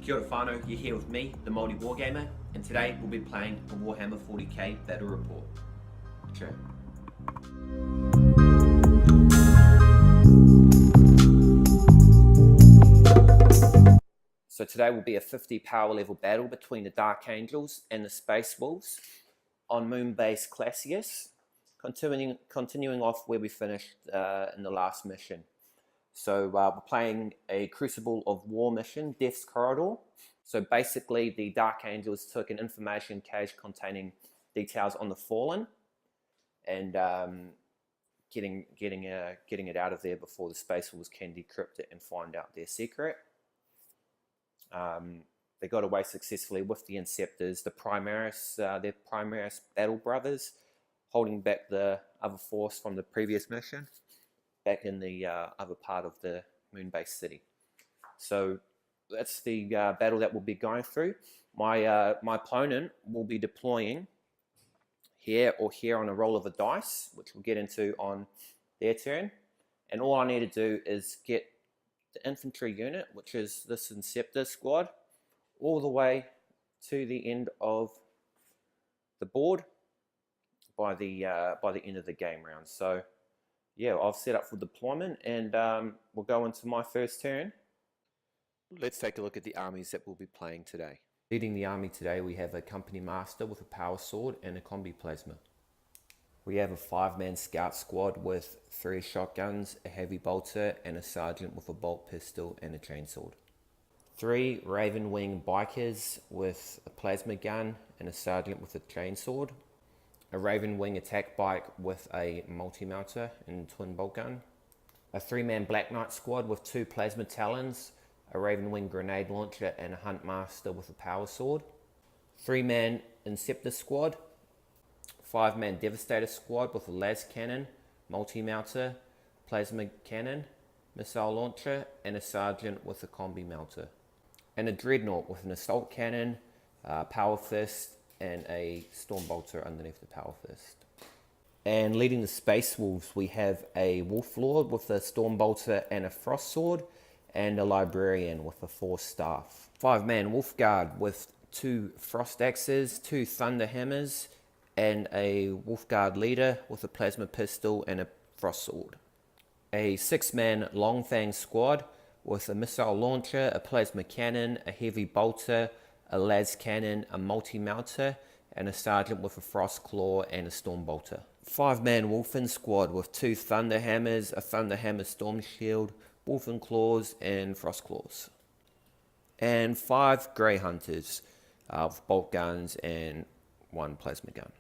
Kia ora whānau, you're here with me, the Māori Wargamer, and today we'll be playing the Warhammer 40K Battle Report. Chur. So today will be a 50 power level battle between the Dark Angels and the Space Wolves on Moon Base Klasius, continuing off where we finished in the last mission. So we're playing a Crucible of War mission, Death's Corridor. So basically the Dark Angels took an information cache containing details on the Fallen and getting it out of there before the Space Wolves can decrypt it and find out their secret. They got away successfully with the Inceptors, their Primaris battle brothers, holding back the other force from the previous mission back in the other part of the Moon Base city. So that's the battle that we'll be going through. My opponent will be deploying here or here on a roll of a dice, which we'll get into on their turn. And all I need to do is get the infantry unit, which is this Inceptor squad, all the way to the end of the board by the end of the game round. So yeah, I've set up for deployment, and we'll go into my first turn. Let's take a look at the armies that we'll be playing today. Leading the army today, we have a company master with a power sword and a combi plasma. We have a 5-man scout squad with 3 shotguns, a heavy bolter, and a sergeant with a bolt pistol and a chainsword. 3 Ravenwing bikers with a plasma gun and a sergeant with a chainsword. A Ravenwing attack bike with a multi-mounter and twin bolt gun. A 3-man Black Knight squad with 2 plasma talons, a Ravenwing grenade launcher and a hunt master with a power sword. 3-man Inceptor squad. 5-man Devastator squad with a las cannon, multi-mounter, plasma cannon, missile launcher, and a sergeant with a combi mounter. And a dreadnought with an assault cannon, power fist, and a storm bolter underneath the power fist. And leading the Space Wolves, we have a Wolf Lord with a storm bolter and a frost sword, and a librarian with a 4 staff. 5-man Wolf Guard with 2 frost axes, 2 thunder hammers, and a Wolf Guard leader with a plasma pistol and a frost sword. A 6-man Long Fang squad with a missile launcher, a plasma cannon, a heavy bolter, a las cannon, a multi-mounter, and a sergeant with a frost claw and a storm bolter. 5-man Wolfen squad with 2 thunder hammers, a thunder hammer storm shield, wolfen claws, and frost claws. And 5 grey hunters with bolt guns and 1 plasma gun.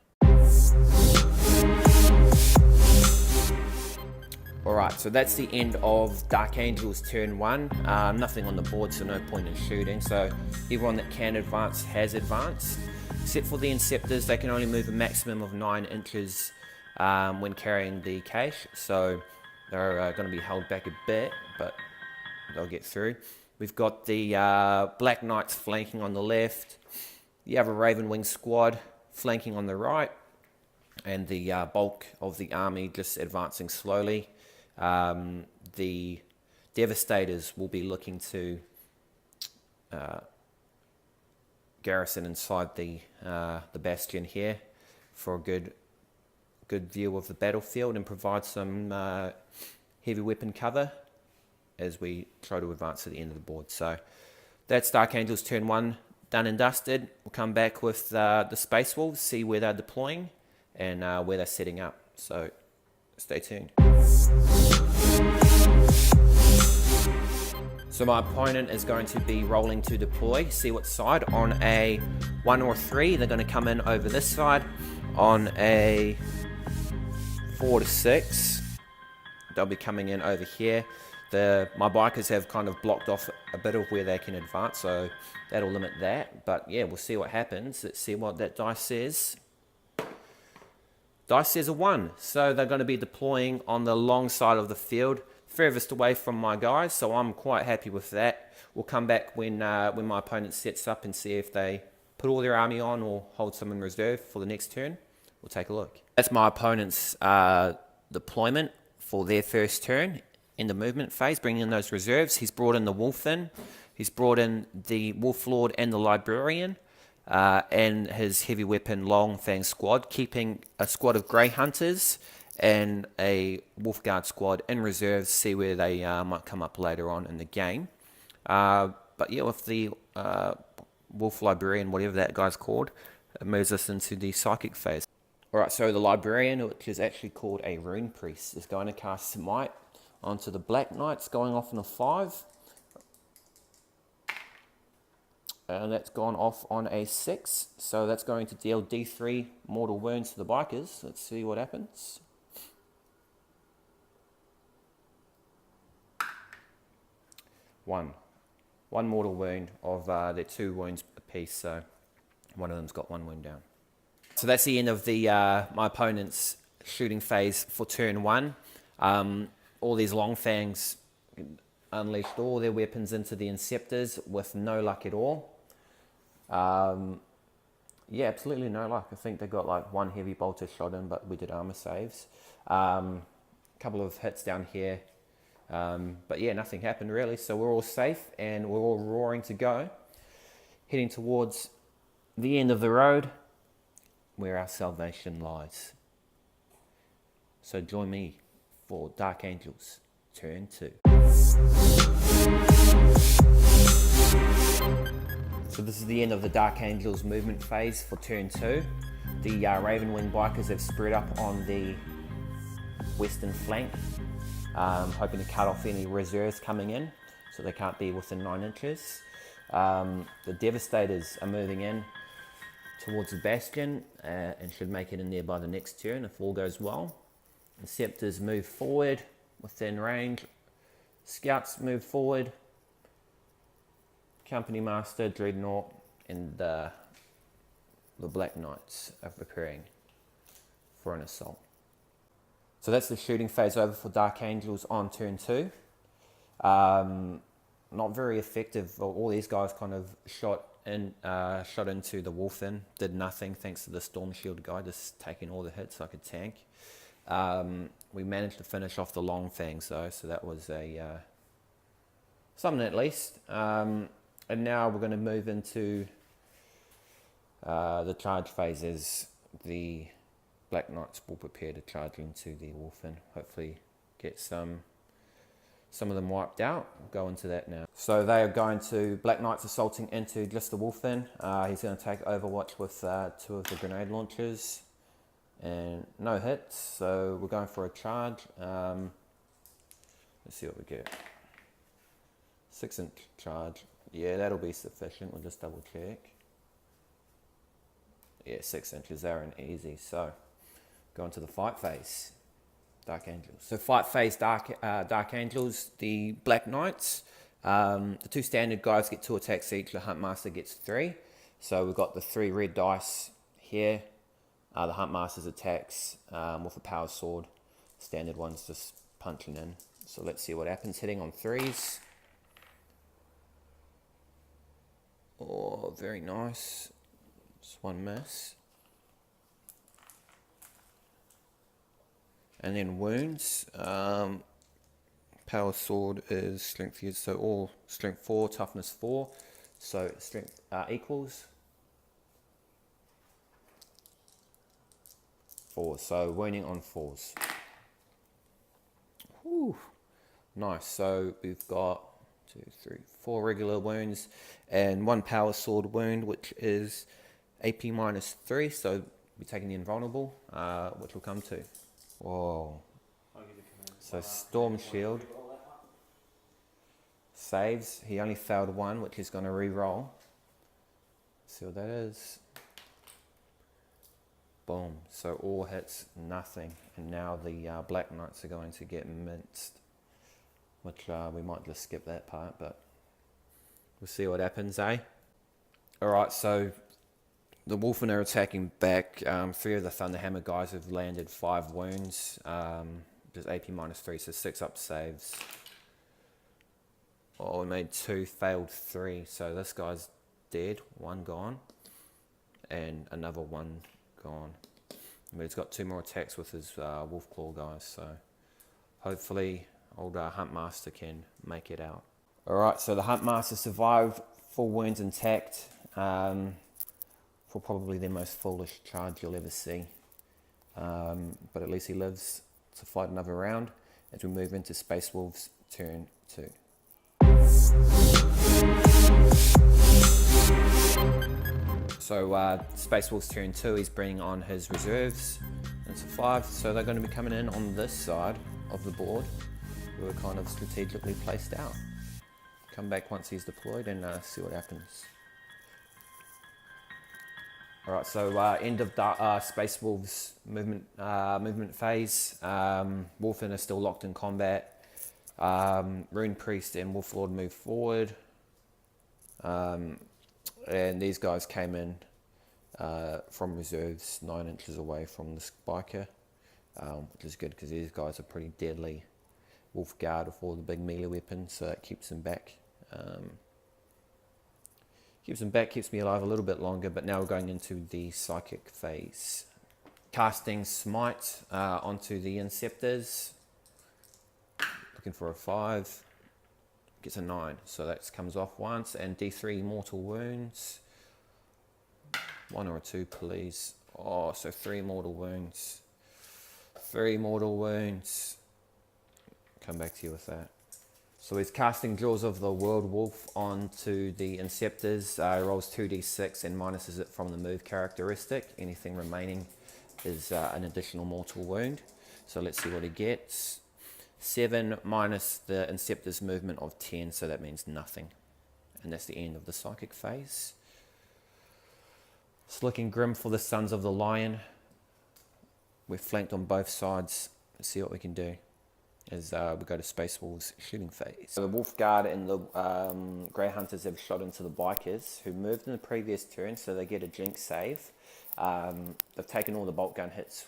Alright, so that's the end of Dark Angels turn 1. Nothing on the board, so no point in shooting. So everyone that can advance has advanced. Except for the Inceptors, they can only move a maximum of 9 inches when carrying the cache. So they're going to be held back a bit, but they'll get through. We've got the Black Knights flanking on the left. The other Ravenwing squad flanking on the right. And the bulk of the army just advancing slowly. The Devastators will be looking to garrison inside the bastion here for a good view of the battlefield and provide some heavy weapon cover as we try to advance to the end of the board. So that's Dark Angels turn 1 done and dusted. We'll come back with the Space Wolves, see where they're deploying and where they're setting up. So stay tuned. So my opponent is going to be rolling to deploy. See what side. On a 1 or 3, they're going to come in over this side. On a 4 to 6, they'll be coming in over here. My bikers have kind of blocked off a bit of where they can advance, so that'll limit that. But yeah, we'll see what happens. Let's see what that dice says. Dice says a 1, so they're going to be deploying on the long side of the field, furthest away from my guys, so I'm quite happy with that. We'll come back when my opponent sets up and see if they put all their army on or hold some in reserve for the next turn. We'll take a look. That's my opponent's deployment for their first turn in the movement phase, bringing in those reserves. He's brought in the Wolfen, He's brought in the Wolf Lord and the Librarian and his heavy weapon Long Fang squad, keeping a squad of Grey Hunters and a Wolf Guard squad in reserve, see where they might come up later on in the game. But yeah, with the Wolf Librarian, whatever that guy's called, it moves us into the Psychic phase. Alright, so the Librarian, which is actually called a Rune Priest, is going to cast Smite onto the Black Knights, going off on a 5. And that's gone off on a 6. So that's going to deal D3 mortal wounds to the bikers. Let's see what happens. One mortal wound of their 2 wounds apiece, so one of them's got 1 wound down. So that's the end of the my opponent's shooting phase for turn 1. All these Long Fangs unleashed all their weapons into the Inceptors with no luck at all. Yeah, absolutely no luck. I think they got like 1 heavy bolter shot in, but we did armor saves. Couple of hits down here. But yeah, nothing happened really. So we're all safe and we're all roaring to go. Heading towards the end of the road where our salvation lies. So join me for Dark Angels turn 2. So this is the end of the Dark Angels movement phase for turn 2. The Ravenwing bikers have spread up on the western flank, hoping to cut off any reserves coming in so they can't be within 9 inches. The Devastators are moving in towards the Bastion and should make it in there by the next turn if all goes well. Inceptors move forward within range. Scouts move forward. Company Master, Dreadnought, and the Black Knights are preparing for an assault. So that's the shooting phase over for Dark Angels on turn 2. Not very effective. All these guys kind of shot into the Wolf Inn, did nothing thanks to the Storm Shield guy just taking all the hits like a tank. We managed to finish off the Long Fangs though, so that was a something at least. And now we're going to move into the charge phases. The Black Knights will prepare to charge into the Wolf Inn. Hopefully get some of them wiped out. We'll go into that now. So they are going to, Black Knights assaulting into just the Wolf Inn. He's going to take Overwatch with 2 of the grenade launchers. And no hits, so we're going for a charge. Let's see what we get. 6-inch charge. Yeah, that'll be sufficient. We'll just double check. Yeah, 6 inches there and easy. So, go into the fight phase. Dark Angels. So fight phase Dark Angels, the Black Knights. The 2 standard guys get 2 attacks each. The Huntmaster gets 3. So we've got the 3 red dice here. The Huntmaster's attacks with a power sword. Standard one's just punching in. So let's see what happens. Hitting on 3s. Oh, very nice. Just 1 miss. And then wounds. Power sword is strength used, so all strength 4, toughness 4. So strength equals 4. So wounding on 4s. Whew. Nice. So we've got 2, 3, 4 regular wounds and 1 power sword wound, which is AP minus 3. So we're taking the invulnerable, which we'll come to. Whoa. So Storm Shield saves. He only failed 1, which he's going to re-roll. See what that is. Boom. So all hits, nothing. And now the Black Knights are going to get minced. Which we might just skip that part, but we'll see what happens, eh? Alright, so the Wolfen are attacking back. 3 of the Thunderhammer guys have landed 5 wounds. Just AP minus 3, so 6 up saves. Oh, we made 2, failed 3. So this guy's dead, 1 gone. And another 1 gone. But he's got 2 more attacks with his Wolfclaw guys, so hopefully old Huntmaster can make it out. Alright, so the Huntmaster survived, full wounds intact, for probably the most foolish charge you'll ever see. But at least he lives to fight another round as we move into Space Wolves turn 2. So Space Wolves turn 2, he's bringing on his reserves into 5, so they're going to be coming in on this side of the board. We were kind of strategically placed out. Come back once he's deployed and see what happens. Alright, so end of Space Wolves movement phase. Wolfen are still locked in combat. Rune Priest and Wolf Lord move forward. And these guys came in from reserves 9 inches away from the spiker, which is good because these guys are pretty deadly. Wolf Guard with all the big melee weapons, so that keeps them back. Keeps me alive a little bit longer, but now we're going into the psychic phase. Casting Smite onto the Inceptors. Looking for a 5. Gets a 9, so that comes off once. And D3 mortal wounds. 1 or a 2, please. Oh, so 3 mortal wounds. 3 mortal wounds. Come back to you with that. So he's casting Jaws of the World Wolf onto the Inceptors. Rolls 2d6 and minuses it from the move characteristic. Anything remaining is an additional mortal wound. So let's see what he gets. 7 minus the Inceptor's movement of 10, so that means nothing. And that's the end of the psychic phase. It's looking grim for the Sons of the Lion. We're flanked on both sides. Let's see what we can do as we go to Space Wolves shooting phase. So the Wolf Guard and the Grey Hunters have shot into the Bikers, who moved in the previous turn, so they get a Jinx save. They've taken all the bolt gun hits,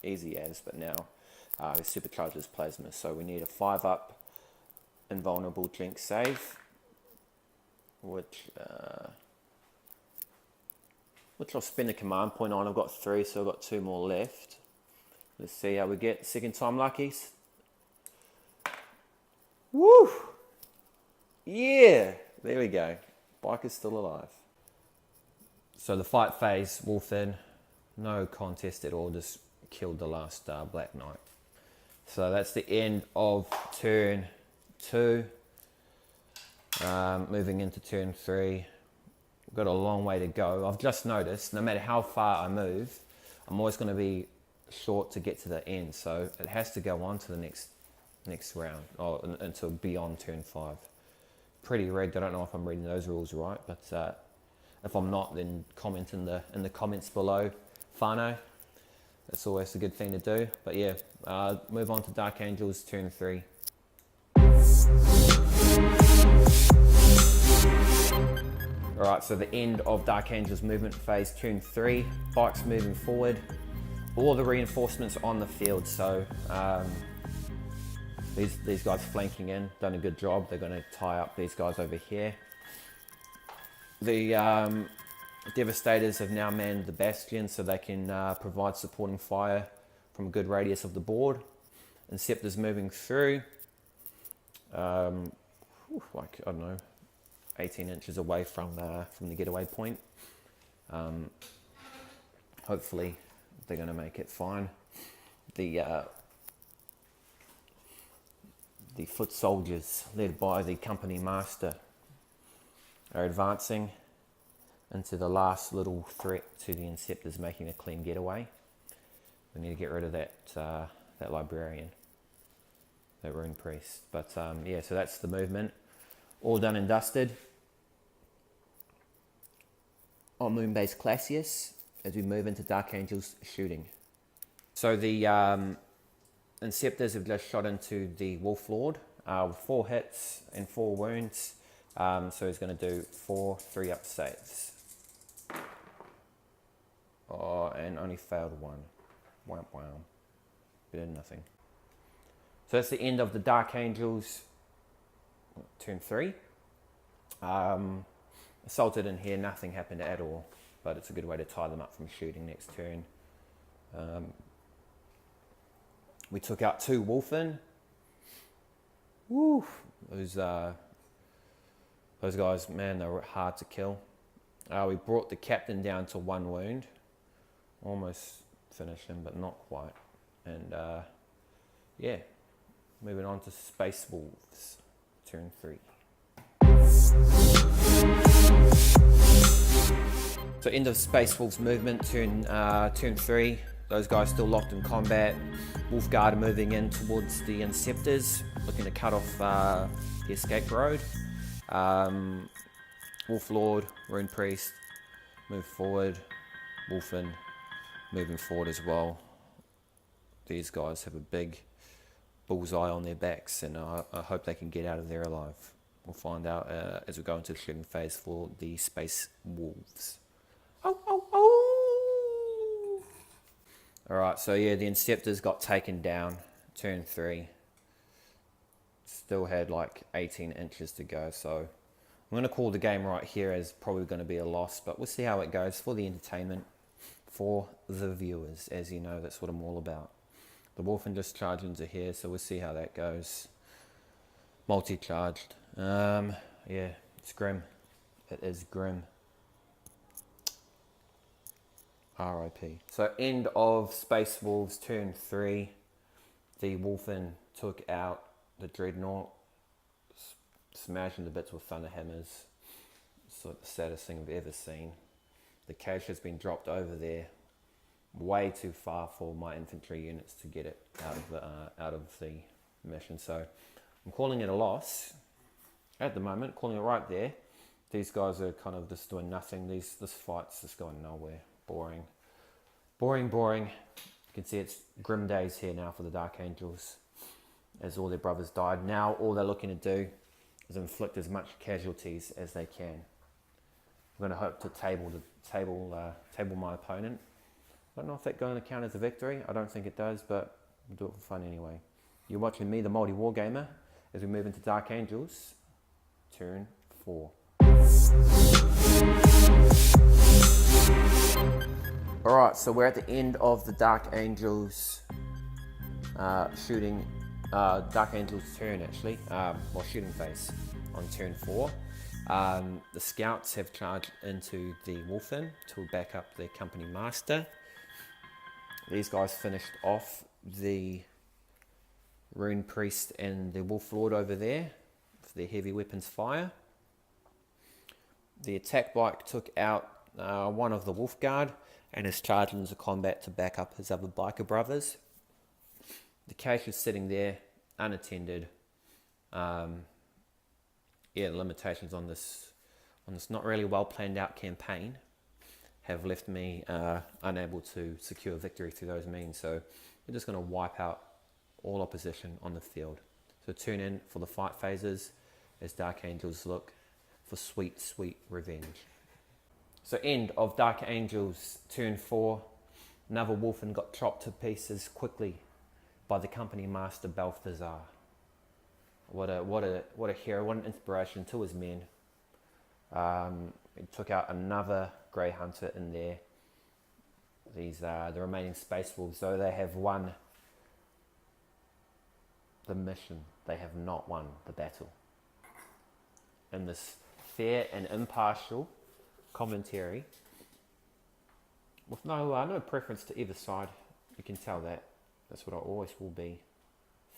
easy as, but now they supercharge his plasma, so we need a 5-up invulnerable Jinx save, which I'll spend a command point on. I've got 3, so I've got 2 more left. Let's see how we get. Second time luckies. Woo! Yeah! There we go. Biker's still alive. So the fight phase, Wolfen, no contest at all, just killed the last Black Knight. So that's the end of turn 2. Moving into turn 3. We've got a long way to go. I've just noticed, no matter how far I move, I'm always going to be short to get to the end, so it has to go on to the next round, until beyond turn 5. Pretty rigged. I don't know if I'm reading those rules right, but if I'm not, then comment in the comments below, whānau. That's always a good thing to do. But yeah, move on to Dark Angels turn 3. Alright, so the end of Dark Angels movement phase, turn 3. Bikes moving forward. All the reinforcements on the field, so these guys flanking in, done a good job. They're going to tie up these guys over here. The Devastators have now manned the Bastion, so they can provide supporting fire from a good radius of the board. Inceptors moving through, like, I don't know, 18 inches away from the getaway point. Hopefully they're going to make it fine. The foot soldiers, led by the company master, are advancing into the last little threat to the Inceptors making a clean getaway. We need to get rid of that librarian, that Rune Priest. But yeah, so that's the movement. All done and dusted on Moon Base Klasius as we move into Dark Angels shooting. So the Inceptors have just shot into the Wolf Lord with 4 hits and 4 wounds. So he's going to do 4 3-up saves. Oh, and only failed 1. Wow, wow. Bit of nothing. So that's the end of the Dark Angels turn 3. Assaulted in here, nothing happened at all, but it's a good way to tie them up from shooting next turn. We took out 2 Wolfen. Woo! Those guys, man, they were hard to kill. We brought the captain down to 1 wound. Almost finished him, but not quite. And yeah, moving on to Space Wolves, turn 3. So end of Space Wolves movement, turn 3. Those guys still locked in combat. Wolf Guard are moving in towards the Inceptors, looking to cut off the escape road. Wolf Lord, Rune Priest, move forward. Wolfen moving forward as well. These guys have a big bullseye on their backs, and I hope they can get out of there alive. We'll find out as we go into the shooting phase for the Space Wolves. Oh, oh, oh! Alright, so yeah, the Inceptors got taken down, turn 3. Still had like 18 inches to go, so I'm going to call the game right here as probably going to be a loss, but we'll see how it goes for the entertainment, for the viewers. As you know, that's what I'm all about. The Wolfen discharges are here, so we'll see how that goes. Multi-charged. Yeah, it's grim. It is grim. RIP. So end of Space Wolves, turn 3. The Wolfen took out the Dreadnought, smashing to bits with thunder hammers. It's like the saddest thing I've ever seen. The cache has been dropped over there, way too far for my infantry units to get it out of the mission. So I'm calling it a loss at the moment, calling it right there. These guys are kind of just doing nothing. This fight's just going nowhere. Boring. Boring, boring. You can see it's grim days here now for the Dark Angels, as all their brothers died. Now all they're looking to do is inflict as much casualties as they can. I'm going to hope to table my opponent. I don't know if that's going to count as a victory. I don't think it does, but we'll do it for fun anyway. You're watching me, the maoriwargamer, as we move into Dark Angels, turn 4. Alright, so we're at the end of the Dark Angels Dark Angels turn actually, shooting phase on turn 4. The scouts have charged into the Wolfen to back up their company master. These guys finished off the Rune Priest and the Wolf Lord over there for their heavy weapons fire. The attack bike took out one of the Wolf Guard and is charged into combat to back up his other biker brothers. The cache is sitting there unattended. The limitations on this not really well planned out campaign have left me unable to secure victory through those means. So we're just going to wipe out all opposition on the field. So tune in for the fight phases as Dark Angels look for sweet, sweet revenge. So end of Dark Angels turn 4. Another Wolfen got chopped to pieces quickly by the company master Balthazar. What a hero, what an inspiration to his men. He took out another Grey Hunter in there. These are the remaining Space Wolves, though they have won the mission. They have not won the battle. In this fair and impartial commentary, with no preference to either side, you can tell that. That's what I always will be.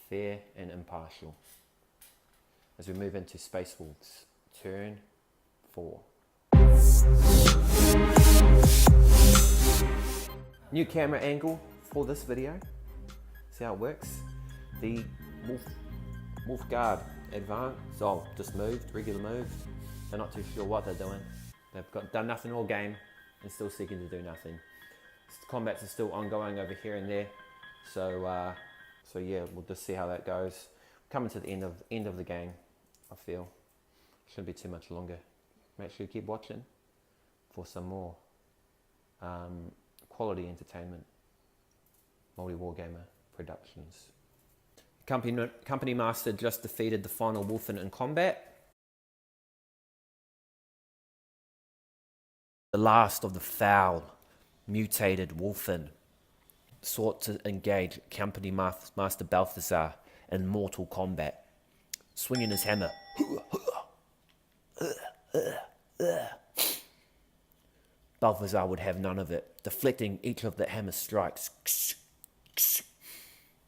Fair and impartial. As we move into Space Wolves, turn 4. New camera angle for this video. See how it works. The Wolf Guard advanced, just moved, regular moved. They're not too sure what they're doing. They've done nothing all game and still seeking to do nothing. Combats are still ongoing over here and there. So yeah, we'll just see how that goes. Coming to the end of the game, I feel. Shouldn't be too much longer. Make sure you keep watching for some more quality entertainment. maoriwargamer Productions. Company Master just defeated the final Wolfen in combat. The last of the foul, mutated Wolfen sought to engage Company Master Balthazar in mortal combat. swinging his hammer. Balthazar would have none of it, deflecting each of the hammer strikes.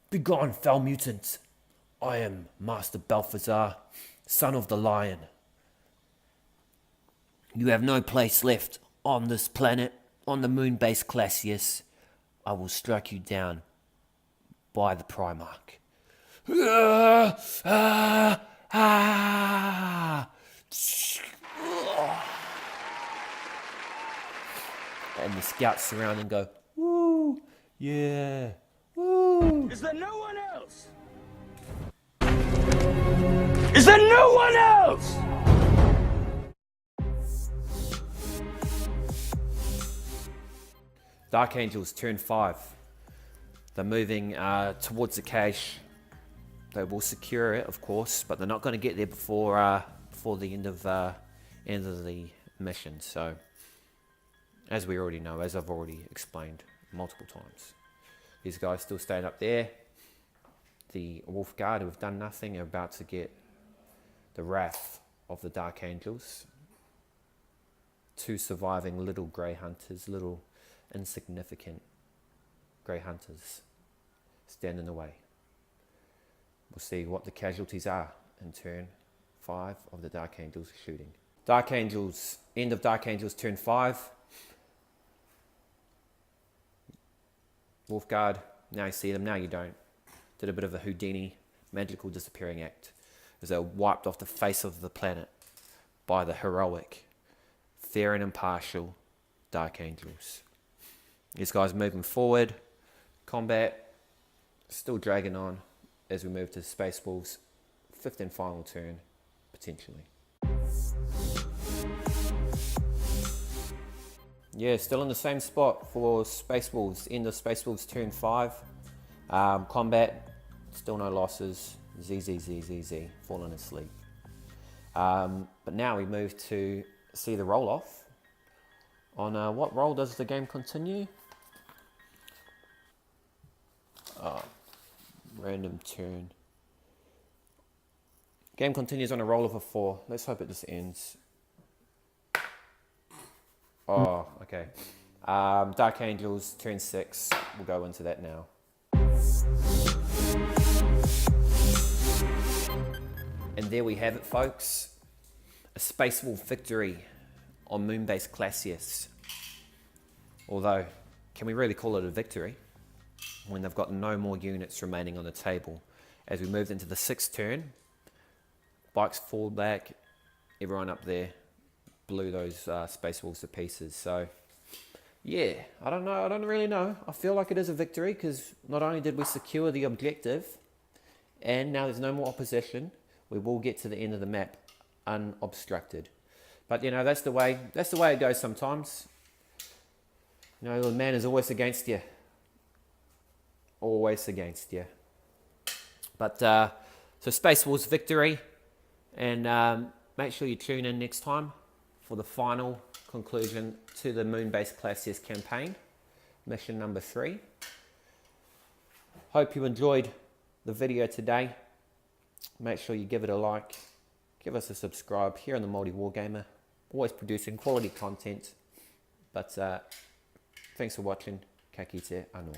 Begone, foul mutant! I am Master Balthazar, son of the Lion. You have no place left on this planet, on the Moon Base Klasius. I will strike you down by the Primarch. And the scouts surround and go, woo, yeah, woo. Is there no one else? Is there no one else? Dark Angels turn 5. They're moving towards the cache. They will secure it, of course, but they're not going to get there before the end of the mission. So, as we already know, as I've already explained multiple times, these guys still staying up there. The Wolf Guard, who have done nothing, are about to get the wrath of the Dark Angels. 2 surviving little grey hunters, little insignificant grey hunters, stand in the way. We'll see what the casualties are in turn 5 of the Dark Angels shooting. Dark Angels, end of Dark Angels turn 5. Wolfguard, now you see them, now you don't. Did a bit of a Houdini magical disappearing act as they were wiped off the face of the planet by the heroic, fair and impartial Dark Angels. These guys moving forward. Combat still dragging on as we move to Space Wolves' 5th and final turn, potentially. Yeah, still in the same spot for Space Wolves. End of Space Wolves turn 5. Combat, still no losses. ZZZZZ, falling asleep. But now we move to see the roll off. On what roll does the game continue? Random turn. Game continues on a roll of a 4. Let's hope it just ends. Oh, okay. Dark Angels, turn 6. We'll go into that now. And there we have it, folks. A Space Wolf victory on Moon Base Klasius. Although, can we really call it a victory when they've got no more units remaining on the table? As we moved into the 6th turn, bikes fall back, everyone up there blew those Space Wolves to pieces. So, yeah, I don't know, I don't really know. I feel like it is a victory because not only did we secure the objective, and now there's no more opposition, we will get to the end of the map unobstructed. But you know, that's the way it goes sometimes. You know, the man is always against you. Always against you. But so Space Wolves victory, and make sure you tune in next time for the final conclusion to the Moon Base Klasius campaign, mission number 3. Hope you enjoyed the video today. Make sure you give it a like, give us a subscribe here on the maoriwargamer. Always producing quality content. But thanks for watching. Ka kite anō.